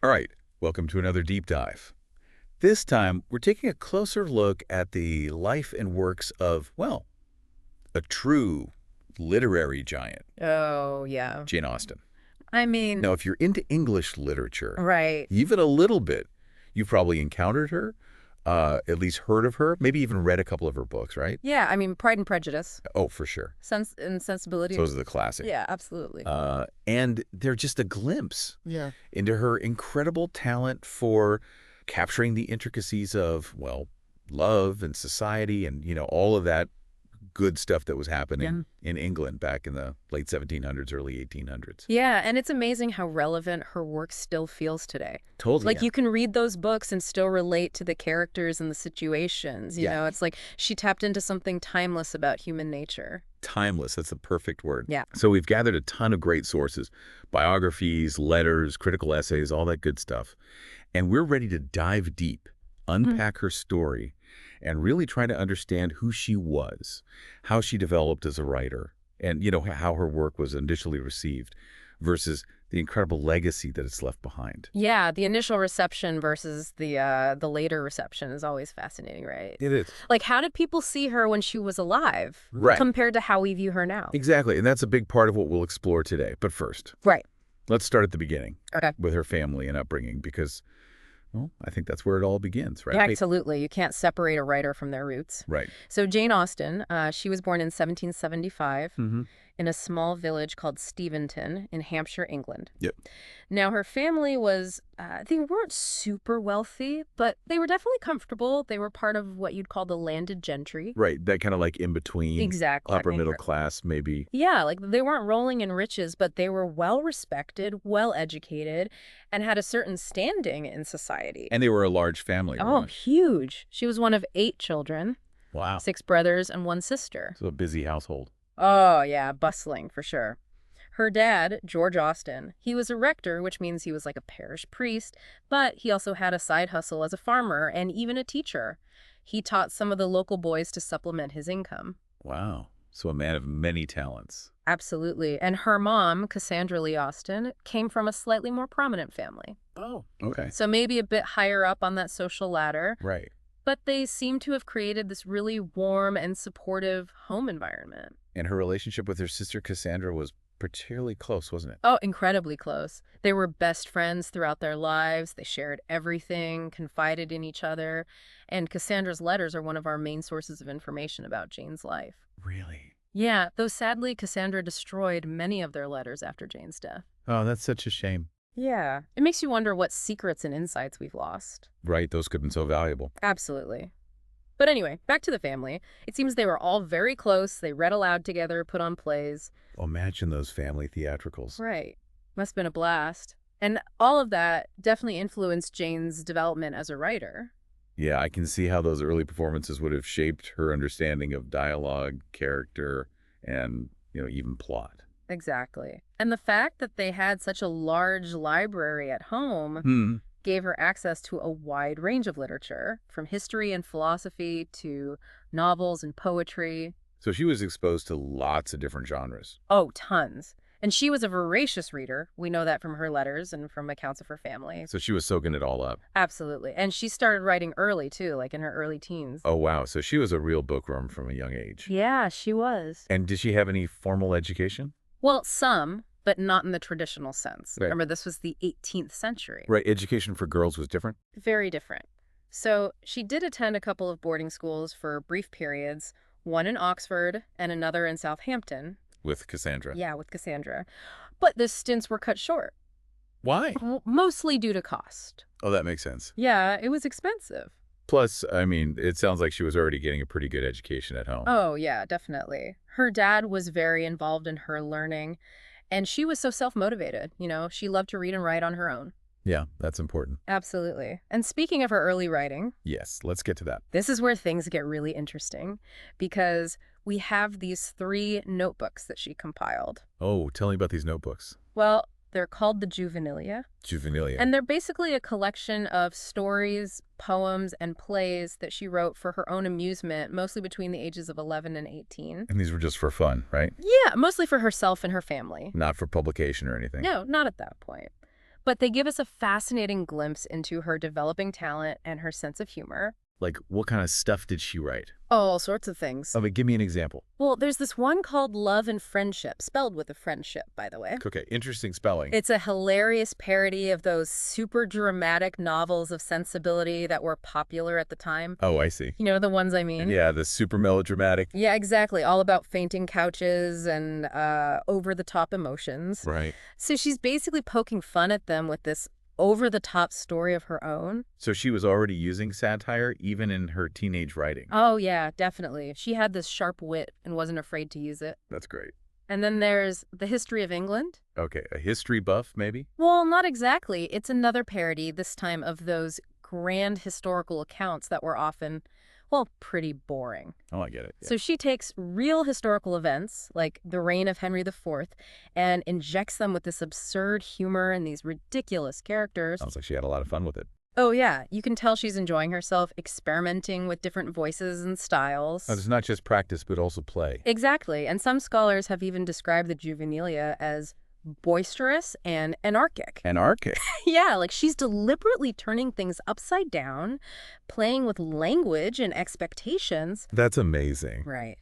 All right, welcome to another deep dive. This time, we're taking a closer look at the life and works of, well, a true literary giant, Oh, yeah. Jane Austen. I mean, Now, if you're into English literature, right. even a little bit, you've probably encountered her, at least heard of her, maybe even read a couple of her books, right? Yeah, I mean, Pride and Prejudice, Oh, for sure. Sense and Sensibility. Those are the classic. Yeah, absolutely. And they're just a glimpse Yeah. into her incredible talent for capturing the intricacies of, well, love and society and, all of that good stuff that was happening in England back in the late 1700s, early 1800s. Yeah, and it's amazing how relevant her work still feels today. Totally. Like, you can read those books and still relate to the characters and the situations, you know? It's like she tapped into something timeless about human nature. Timeless. That's the perfect word. Yeah. So we've gathered a ton of great sources, biographies, letters, critical essays, all that good stuff. And we're ready to dive deep, unpack her story, and really try to understand who she was, how she developed as a writer, and, how her work was initially received versus the incredible legacy that it's left behind. Yeah, the initial reception versus the later reception is always fascinating, right? It is. Like, how did people see her when she was alive compared to how we view her now? Exactly, and that's a big part of what we'll explore today. But first, let's start at the beginning with her family and upbringing because, well, I think that's where it all begins, right? Yeah, absolutely. You can't separate a writer from their roots. Right. So Jane Austen, she was born in 1775 in a small village called Steventon in Hampshire, England. Yep. Now, her family was, they weren't super wealthy, but they were definitely comfortable. They were part of what you'd call the landed gentry. Right, that kind of like in between. Exactly. Upper middle class, maybe. Yeah, like they weren't rolling in riches, but they were well-respected, well-educated, and had a certain standing in society. And they were a large family. Oh, Right? huge. She was one of 8 children. Wow. 6 brothers and 1 sister. So a busy household. Oh, yeah, bustling for sure. Her dad, George Austen, he was a rector, which means he was like a parish priest, but he also had a side hustle as a farmer and even a teacher. He taught some of the local boys to supplement his income. Wow. So a man of many talents. Absolutely. And her mom, Cassandra Lee Austen, came from a slightly more prominent family. Oh, okay. So maybe a bit higher up on that social ladder. Right. But they seem to have created this really warm and supportive home environment. And her relationship with her sister Cassandra was particularly close, wasn't it? Oh, incredibly close. They were best friends throughout their lives. They shared everything, confided in each other. And Cassandra's letters are one of our main sources of information about Jane's life. Really? Yeah, though sadly, Cassandra destroyed many of their letters after Jane's death. Oh, that's such a shame. Yeah. It makes you wonder what secrets and insights we've lost. Right, those could have been so valuable. Absolutely. But anyway, back to the family. It seems they were all very close. They read aloud together, put on plays. Oh, imagine those family theatricals. Right. Must have been a blast. And all of that definitely influenced Jane's development as a writer. Yeah, I can see how those early performances would have shaped her understanding of dialogue, character, and, even plot. Exactly. And the fact that they had such a large library at home gave her access to a wide range of literature, from history and philosophy to novels and poetry. So she was exposed to lots of different genres. Oh, tons. And she was a voracious reader. We know that from her letters and from accounts of her family. So she was soaking it all up. Absolutely. And she started writing early, too, like in her early teens. Oh, wow. So she was a real bookworm from a young age. Yeah, she was. And did she have any formal education? Well, some, but not in the traditional sense. Right. Remember, this was the 18th century. Right. Education for girls was different? Very different. So she did attend a couple of boarding schools for brief periods, one in Oxford and another in Southampton. With Cassandra? Yeah, with Cassandra. But the stints were cut short. Why? Mostly due to cost. Oh, that makes sense. Yeah, it was expensive. Plus, I mean, it sounds like she was already getting a pretty good education at home. Oh, yeah, definitely. Her dad was very involved in her learning, and she was so self-motivated. She loved to read and write on her own. Yeah, that's important. Absolutely. And speaking of her early writing, yes, let's get to that. This is where things get really interesting because we have these 3 notebooks that she compiled. Oh, tell me about these notebooks. Well, they're called the Juvenilia. Juvenilia. And they're basically a collection of stories, poems, and plays that she wrote for her own amusement, mostly between the ages of 11 and 18. And these were just for fun, right? Yeah, mostly for herself and her family. Not for publication or anything. No, not at that point. but they give us a fascinating glimpse into her developing talent and her sense of humor. Like, what kind of stuff did she write? All sorts of things. Oh, but give me an example. Well, there's this one called Love and Friendship, spelled with a friendship, by the way. Okay, interesting spelling. It's a hilarious parody of those super dramatic novels of Sensibility that were popular at the time. Oh, I see. You know the ones I mean? Yeah, the super melodramatic. Yeah, exactly. All about fainting couches and over-the-top emotions. Right. So she's basically poking fun at them with this over-the-top story of her own. So she was already using satire even in her teenage writing. Oh, yeah, definitely. She had this sharp wit and wasn't afraid to use it. That's great. And then there's The History of England. Okay, a history buff, maybe? Well, not exactly. It's another parody, this time of those grand historical accounts that were often, well, pretty boring. Oh, I get it. Yeah. So she takes real historical events, like the reign of Henry IV, and injects them with this absurd humor and these ridiculous characters. Sounds like she had a lot of fun with it. Oh, yeah. You can tell she's enjoying herself, experimenting with different voices and styles. It's not just practice, but also play. Exactly. And some scholars have even described the juvenilia as boisterous and anarchic. Anarchic. Yeah, like she's deliberately turning things upside down, playing with language and expectations. That's amazing. Right.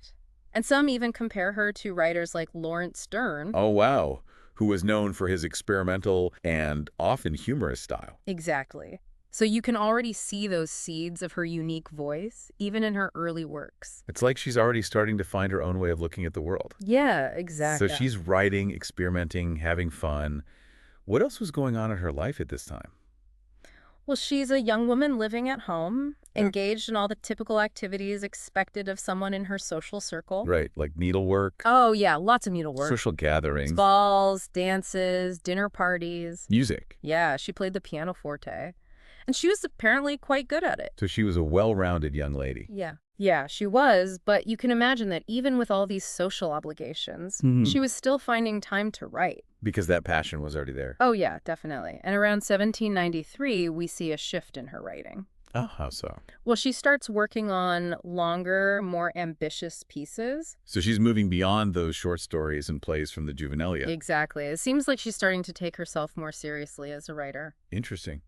And some even compare her to writers like Lawrence Stern. Oh, wow. Who was known for his experimental and often humorous style. Exactly. So you can already see those seeds of her unique voice, even in her early works. It's like she's already starting to find her own way of looking at the world. Yeah, exactly. So she's writing, experimenting, having fun. What else was going on in her life at this time? Well, she's a young woman living at home, Yeah. engaged in all the typical activities expected of someone in her social circle. Right, like needlework, Oh, yeah, lots of needlework. social gatherings, Balls, dances, dinner parties. music. Yeah, she played the pianoforte. And she was apparently quite good at it. So she was a well-rounded young lady. Yeah. Yeah, she was, but you can imagine that even with all these social obligations, Mhm. she was still finding time to write. Because that passion was already there. Oh, yeah, definitely. And around 1793, we see a shift in her writing. Oh, how so? Well, she starts working on longer, more ambitious pieces. So she's moving beyond those short stories and plays from the juvenilia. Exactly. It seems like she's starting to take herself more seriously as a writer. Interesting.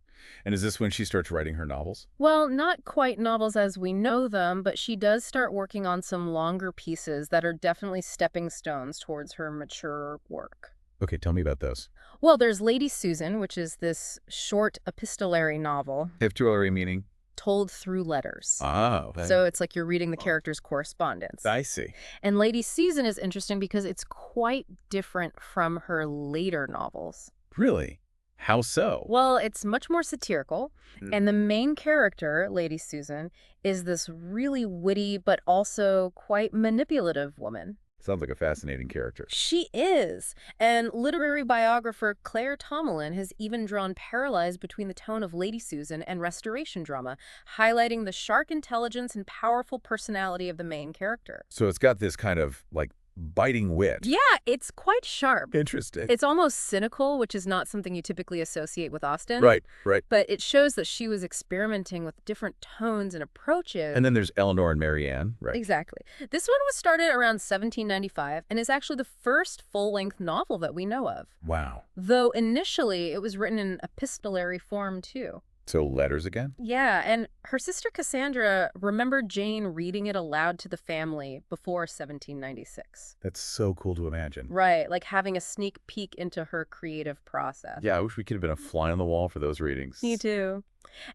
And is this when she starts writing her novels? Well, not quite novels as we know them, but she does start working on some longer pieces that are definitely stepping stones towards her mature work. Okay, tell me about those. Well, there's Lady Susan, which is this short epistolary novel Epistolary meaning? told through letters. Oh. So it's like you're reading the character's correspondence. I see. And Lady Susan is interesting because it's quite different from her later novels. Really? How so? Well, it's much more satirical, Mm. and the main character, Lady Susan, is this really witty but also quite manipulative woman. Sounds like a fascinating character. She is. And literary biographer Claire Tomalin has even drawn parallels between the tone of Lady Susan and Restoration drama, highlighting the sharp intelligence and powerful personality of the main character. So it's got this kind of, like, biting wit. Yeah, it's quite sharp. Interesting. It's almost cynical, which is not something you typically associate with Austen. Right, right. But it shows that she was experimenting with different tones and approaches. And then there's Eleanor and Marianne, right? Exactly. This one was started around 1795 and is actually the first full-length novel that we know of. Wow. Though initially it was written in epistolary form too. So letters again? Yeah, and her sister Cassandra remembered Jane reading it aloud to the family before 1796. That's so cool to imagine. Right, like having a sneak peek into her creative process. Yeah, I wish we could have been a fly on the wall for those readings. Me too.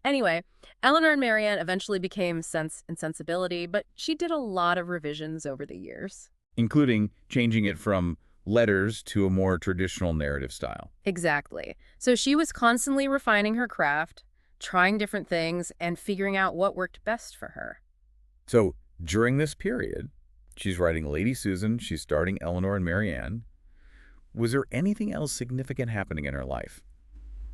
Anyway, Eleanor and Marianne eventually became Sense and Sensibility, but she did a lot of revisions over the years. Including changing it from letters to a more traditional narrative style. Exactly. So she was constantly refining her craft, trying different things, and figuring out what worked best for her. So during this period, she's writing Lady Susan, she's starting Eleanor and Marianne. Was there anything else significant happening in her life?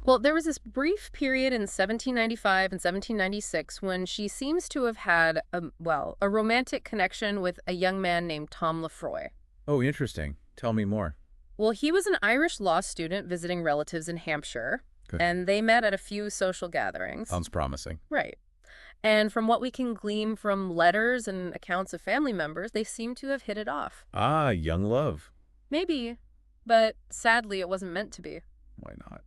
Well, there was this brief period in 1795 and 1796 when she seems to have had a romantic connection with a young man named Tom Lefroy. Oh, interesting. Tell me more. Well, he was an Irish law student visiting relatives in Hampshire, Okay. and they met at a few social gatherings. Sounds promising. Right. And from what we can glean from letters and accounts of family members, they seem to have hit it off. Ah, young love. Maybe, but sadly it wasn't meant to be. Why not?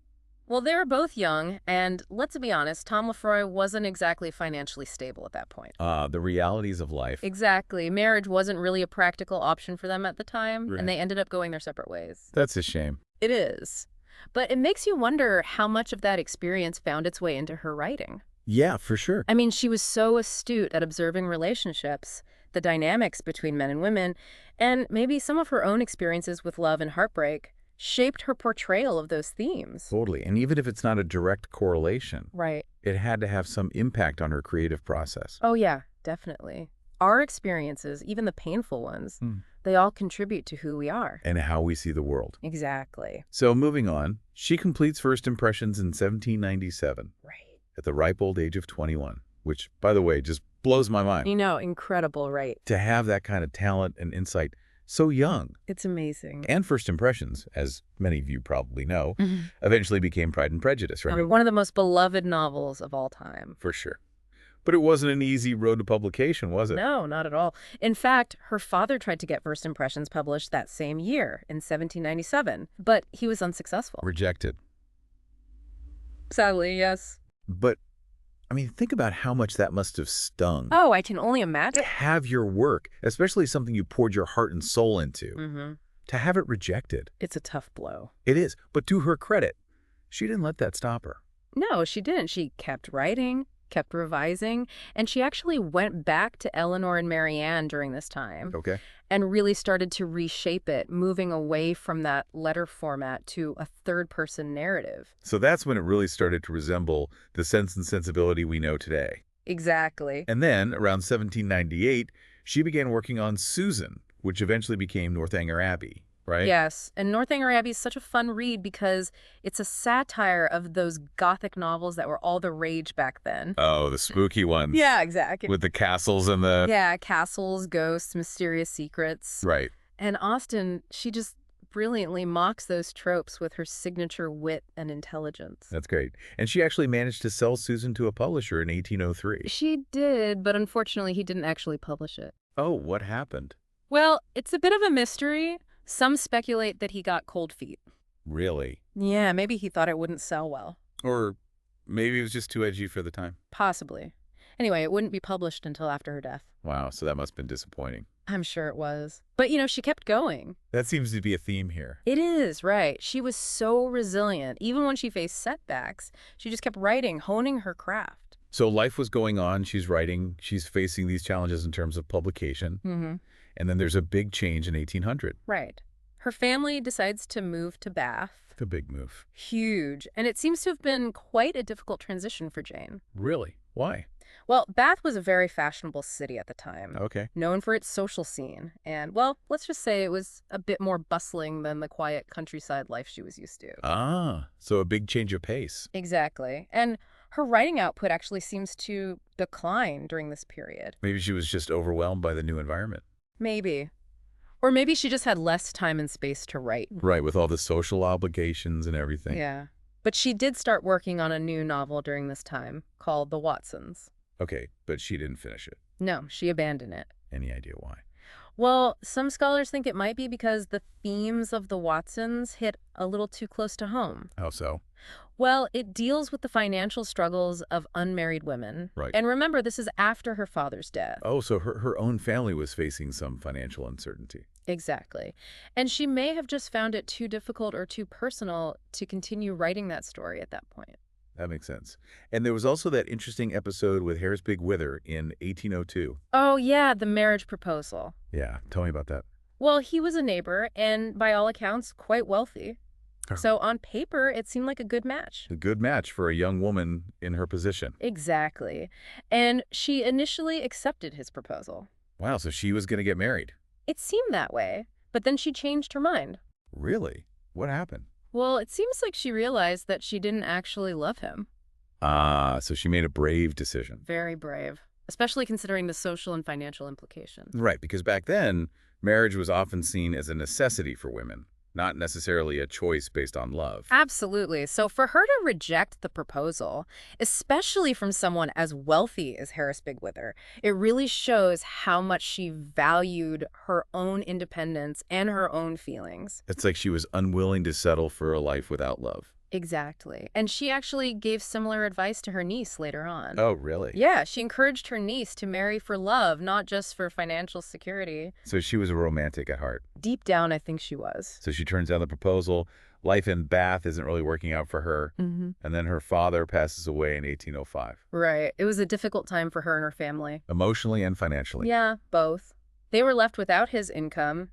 Well, they were both young, and let's be honest, Tom Lefroy wasn't exactly financially stable at that point. The realities of life. Exactly. Marriage wasn't really a practical option for them at the time, Right. and they ended up going their separate ways. That's a shame. It is. But it makes you wonder how much of that experience found its way into her writing. Yeah, for sure. I mean, she was so astute at observing relationships, the dynamics between men and women, and maybe some of her own experiences with love and heartbreak shaped her portrayal of those themes. Totally. And even if it's not a direct correlation, Right. it had to have some impact on her creative process. Oh, yeah, definitely. Our experiences, even the painful ones, they all contribute to who we are. And how we see the world. Exactly. So moving on, she completes First Impressions in 1797 Right. at the ripe old age of 21, which, by the way, just blows my mind. You know, incredible, right? To have that kind of talent and insight so young. It's amazing. And First Impressions, as many of you probably know, eventually became Pride and Prejudice, right? One of the most beloved novels of all time. For sure. But it wasn't an easy road to publication, was it? No, not at all. In fact, her father tried to get First Impressions published that same year, in 1797, but he was unsuccessful. Rejected. Sadly, yes. But, I mean, think about how much that must have stung. Oh, I can only imagine. To have your work, especially something you poured your heart and soul into, to have it rejected. It's a tough blow. It is. But to her credit, she didn't let that stop her. No, she didn't. She kept writing, kept revising, and she actually went back to Eleanor and Marianne during this time. Okay. And really started to reshape it, moving away from that letter format to a third-person narrative. So that's when it really started to resemble the Sense and Sensibility we know today. Exactly. And then, around 1798, she began working on Susan, which eventually became Northanger Abbey, right? Yes, and Northanger Abbey is such a fun read because it's a satire of those Gothic novels that were all the rage back then. Oh, the spooky ones. Yeah, exactly. With the castles and the... Yeah, castles, ghosts, mysterious secrets. Right. And Austen, she just brilliantly mocks those tropes with her signature wit and intelligence. That's great. And she actually managed to sell Susan to a publisher in 1803. She did, but unfortunately he didn't actually publish it. Oh, what happened? Well, it's a bit of a mystery. Some speculate that he got cold feet. Really? Yeah, maybe he thought it wouldn't sell well. Or maybe it was just too edgy for the time. Possibly. Anyway, it wouldn't be published until after her death. Wow, so that must have been disappointing. I'm sure it was. But, you know, she kept going. That seems to be a theme here. It is, right. She was so resilient. Even when she faced setbacks, she just kept writing, honing her craft. So life was going on. She's writing. She's facing these challenges in terms of publication. And then there's a big change in 1800. Right. Her family decides to move to Bath. The big move. Huge. And it seems to have been quite a difficult transition for Jane. Really? Why? Well, Bath was a very fashionable city at the time. Okay. Known for its social scene. And, well, let's just say it was a bit more bustling than the quiet countryside life she was used to. Ah, so a big change of pace. Exactly. And her writing output actually seems to decline during this period. Maybe she was just overwhelmed by the new environment. Maybe. Or maybe she just had less time and space to write. Right, with all the social obligations and everything. Yeah. But she did start working on a new novel during this time called The Watsons. Okay, but she didn't finish it. No, she abandoned it. Any idea why? Well, some scholars think it might be because the themes of The Watsons hit a little too close to home. How so? Well, it deals with the financial struggles of unmarried women. Right. And remember, this is after her father's death. Oh, so her own family was facing some financial uncertainty. Exactly. And she may have just found it too difficult or too personal to continue writing that story at that point. That makes sense. And there was also that interesting episode with Harris Big Wither in 1802. Oh, yeah, the marriage proposal. Yeah, tell me about that. Well, he was a neighbor and, by all accounts, quite wealthy. Oh. So on paper, it seemed like a good match. A good match for a young woman in her position. Exactly. And she initially accepted his proposal. Wow, so she was going to get married. It seemed that way, but then she changed her mind. Really? What happened? Well, it seems like she realized that she didn't actually love him. Ah, so she made a brave decision. Very brave, especially considering the social and financial implications. Right, because back then, marriage was often seen as a necessity for women, not necessarily a choice based on love. Absolutely. So for her to reject the proposal, especially from someone as wealthy as Harris Big Wither, it really shows how much she valued her own independence and her own feelings. It's like she was unwilling to settle for a life without love. Exactly. And she actually gave similar advice to her niece later on. Oh, really? Yeah, she encouraged her niece to marry for love, not just for financial security. So she was a romantic at heart. Deep down, I think she was. So she turns down the proposal. Life in Bath isn't really working out for her. And then her father passes away in 1805. Right. It was a difficult time for her and her family. Emotionally and financially. Yeah, both. They were left without his income,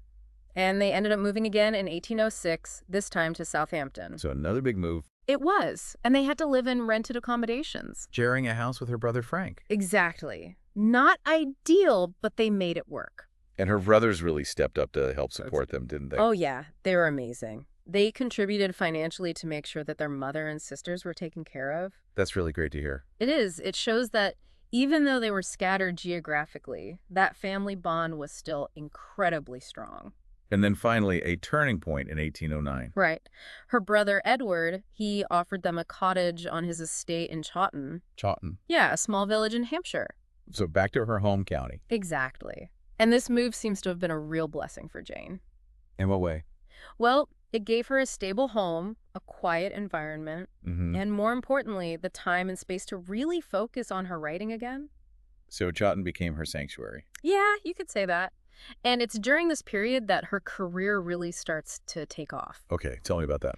and they ended up moving again in 1806, this time to Southampton. So another big move. It was, and they had to live in rented accommodations. Sharing a house with her brother Frank. Exactly. Not ideal, but they made it work. And her brothers really stepped up to help support them, didn't they? Oh, yeah. They were amazing. They contributed financially to make sure that their mother and sisters were taken care of. That's really great to hear. It is. It shows that even though they were scattered geographically, that family bond was still incredibly strong. And then finally, a turning point in 1809. Right. Her brother Edward, he offered them a cottage on his estate in Chawton. Chawton. Yeah, a small village in Hampshire. So back to her home county. Exactly. And this move seems to have been a real blessing for Jane. In what way? Well, it gave her a stable home, a quiet environment, and more importantly, the time and space to really focus on her writing again. So Chawton became her sanctuary. Yeah, you could say that. And it's during this period that her career really starts to take off. Okay, tell me about that.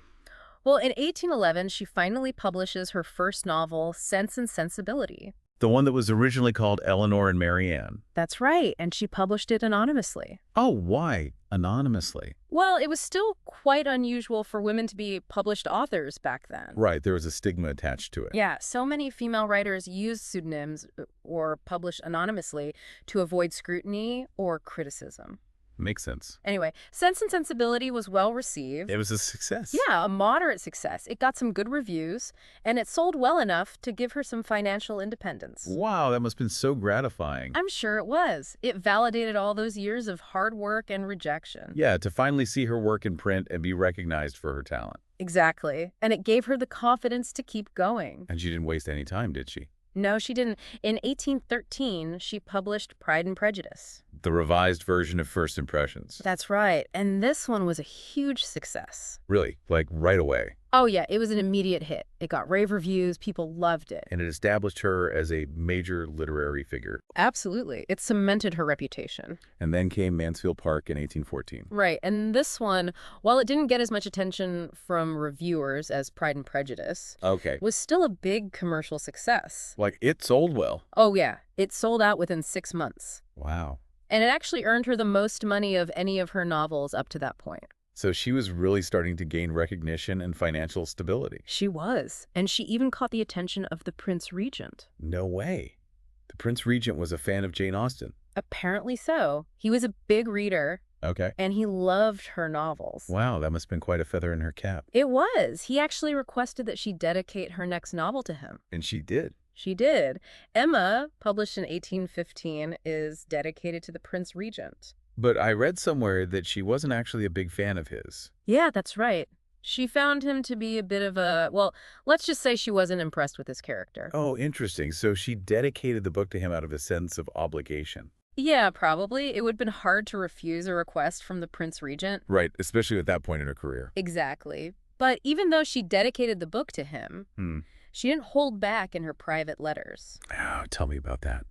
Well, in 1811, she finally publishes her first novel, Sense and Sensibility. The one that was originally called Eleanor and Marianne. That's right, and she published it anonymously. Oh, why? Anonymously. Well, it was still quite unusual for women to be published authors back then. Right, there was a stigma attached to it. Yeah, so many female writers used pseudonyms or published anonymously to avoid scrutiny or criticism. Makes sense. Anyway, Sense and Sensibility was well received. It was a success. Yeah, a moderate success. It got some good reviews, and it sold well enough to give her some financial independence. Wow, that must have been so gratifying. I'm sure it was. It validated all those years of hard work and rejection. Yeah, to finally see her work in print and be recognized for her talent. Exactly. And it gave her the confidence to keep going. And she didn't waste any time, did she? No, she didn't. In 1813, she published Pride and Prejudice. The revised version of First Impressions. That's right. And this one was a huge success. Really, like right away. Oh, yeah, it was an immediate hit. It got rave reviews. People loved it. And it established her as a major literary figure. Absolutely. It cemented her reputation. And then came Mansfield Park in 1814. Right. And this one, while it didn't get as much attention from reviewers as Pride and Prejudice, Okay. was still a big commercial success. Like, it sold well. Oh, yeah. It sold out within 6 months. Wow. And it actually earned her the most money of any of her novels up to that point. So she was really starting to gain recognition and financial stability. She was. And she even caught the attention of the Prince Regent. No way. The Prince Regent was a fan of Jane Austen. Apparently so. He was a big reader, Okay. and he loved her novels. Wow, that must have been quite a feather in her cap. It was. He actually requested that she dedicate her next novel to him. And she did. She did. Emma, published in 1815, is dedicated to the Prince Regent. But I read somewhere that she wasn't actually a big fan of his. Yeah, that's right. She found him to be a bit of a, well, let's just say she wasn't impressed with his character. Oh, interesting. So she dedicated the book to him out of a sense of obligation. Yeah, probably. It would have been hard to refuse a request from the Prince Regent. Right, especially at that point in her career. Exactly. But even though she dedicated the book to him, she didn't hold back in her private letters. Oh, tell me about that.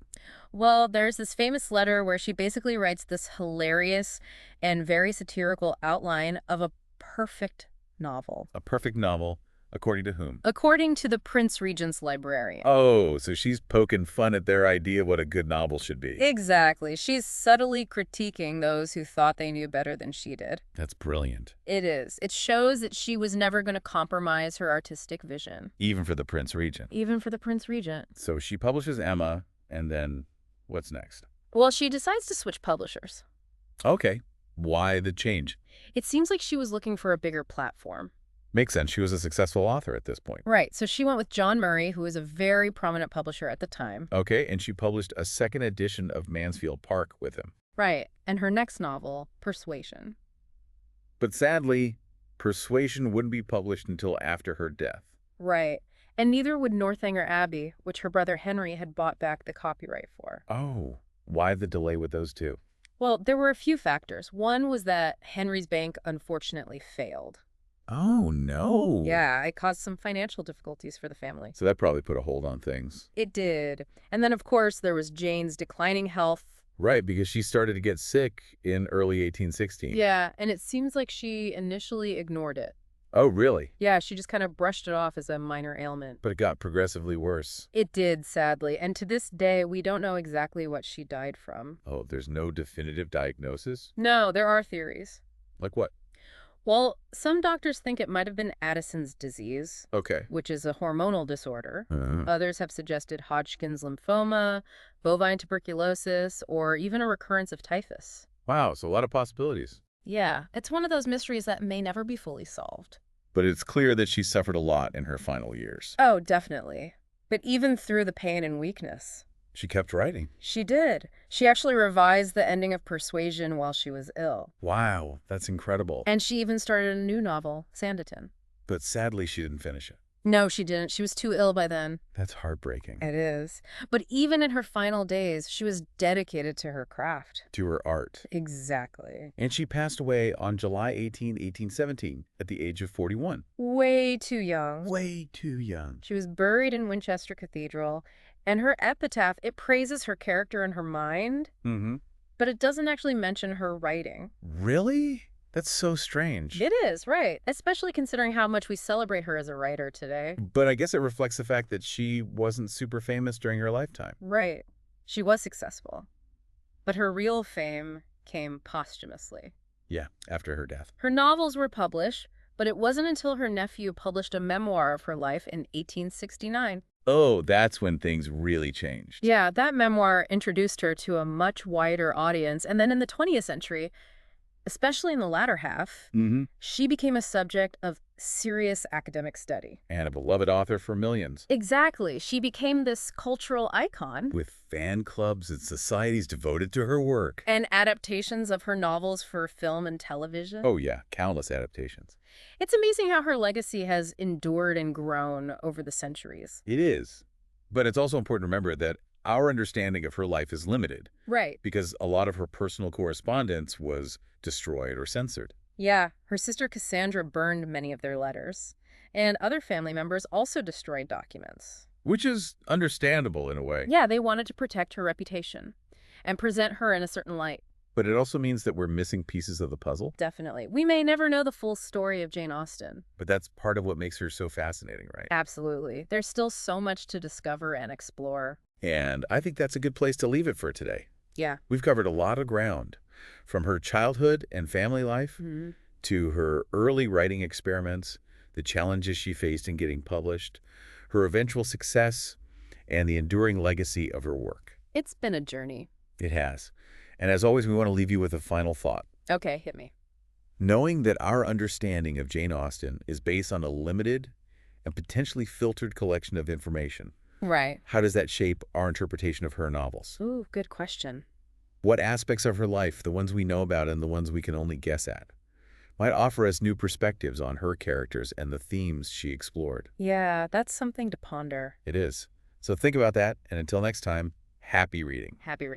Well, there's this famous letter where she basically writes this hilarious and very satirical outline of a perfect novel. A perfect novel, according to whom? According to the Prince Regent's librarian. Oh, so she's poking fun at their idea of what a good novel should be. Exactly. She's subtly critiquing those who thought they knew better than she did. That's brilliant. It is. It shows that she was never going to compromise her artistic vision. Even for the Prince Regent. Even for the Prince Regent. So she publishes Emma, and then what's next? Well, she decides to switch publishers. Okay. Why the change? It seems like she was looking for a bigger platform. Makes sense. She was a successful author at this point. Right. So she went with John Murray, who was a very prominent publisher at the time. Okay, and she published a second edition of Mansfield Park with him. Right. And her next novel, Persuasion. But sadly, Persuasion wouldn't be published until after her death. Right. And neither would Northanger Abbey, which her brother Henry had bought back the copyright for. Oh, why the delay with those two? Well, there were a few factors. One was that Henry's bank unfortunately failed. Oh, no. Yeah, it caused some financial difficulties for the family. So that probably put a hold on things. It did. And then, of course, there was Jane's declining health. Right, because she started to get sick in early 1816. Yeah, and it seems like she initially ignored it. Oh, really? Yeah, she just kind of brushed it off as a minor ailment. But it got progressively worse. It did, sadly. And to this day, we don't know exactly what she died from. Oh, there's no definitive diagnosis? No, there are theories. Like what? Well, some doctors think it might have been Addison's disease, Okay. which is a hormonal disorder. Uh, Others have suggested Hodgkin's lymphoma, bovine tuberculosis, or even a recurrence of typhus. wow, so a lot of possibilities. Yeah, it's one of those mysteries that may never be fully solved. But it's clear that she suffered a lot in her final years. Oh, definitely. But even through the pain and weakness, She kept writing. she did. She actually revised the ending of Persuasion while she was ill. Wow, that's incredible. And she even started a new novel, Sanditon. But sadly, she didn't finish it. No, she didn't. She was too ill by then. That's heartbreaking. It is. But even in her final days, she was dedicated to her craft. To her art. Exactly. And she passed away on July 18, 1817, at the age of 41. Way too young. Way too young. She was buried in Winchester Cathedral, and her epitaph, it praises her character and her mind, Mm-hmm. but it doesn't actually mention her writing. Really? That's so strange. It is, right. Especially considering how much we celebrate her as a writer today. But I guess it reflects the fact that she wasn't super famous during her lifetime. Right. She was successful. But her real fame came posthumously. Yeah, after her death. Her novels were published, but it wasn't until her nephew published a memoir of her life in 1869. Oh, that's when things really changed. Yeah, that memoir introduced her to a much wider audience. And then in the 20th century, especially in the latter half, Mm-hmm. she became a subject of serious academic study. And a beloved author for millions. Exactly. She became this cultural icon. With fan clubs and societies devoted to her work. And adaptations of her novels for film and television. Oh, yeah, countless adaptations. It's amazing how her legacy has endured and grown over the centuries. It is. But it's also important to remember that our understanding of her life is limited Right. because a lot of her personal correspondence was destroyed or censored. Yeah, her sister Cassandra burned many of their letters, and other family members also destroyed documents. Which is understandable in a way. Yeah, they wanted to protect her reputation and present her in a certain light. But it also means that we're missing pieces of the puzzle. Definitely. We may never know the full story of Jane Austen. But that's part of what makes her so fascinating, right? Absolutely. There's still so much to discover and explore. And I think that's a good place to leave it for today. Yeah. We've covered a lot of ground, from her childhood and family life Mhm. to her early writing experiments, the challenges she faced in getting published, her eventual success, and the enduring legacy of her work. It's been a journey. It has. And as always, we want to leave you with a final thought. Okay, hit me. Knowing that our understanding of Jane Austen is based on a limited and potentially filtered collection of information, Right. how does that shape our interpretation of her novels? Ooh, good question. What aspects of her life, the ones we know about and the ones we can only guess at, might offer us new perspectives on her characters and the themes she explored? Yeah, that's something to ponder. It is. So think about that, and until next time, happy reading. Happy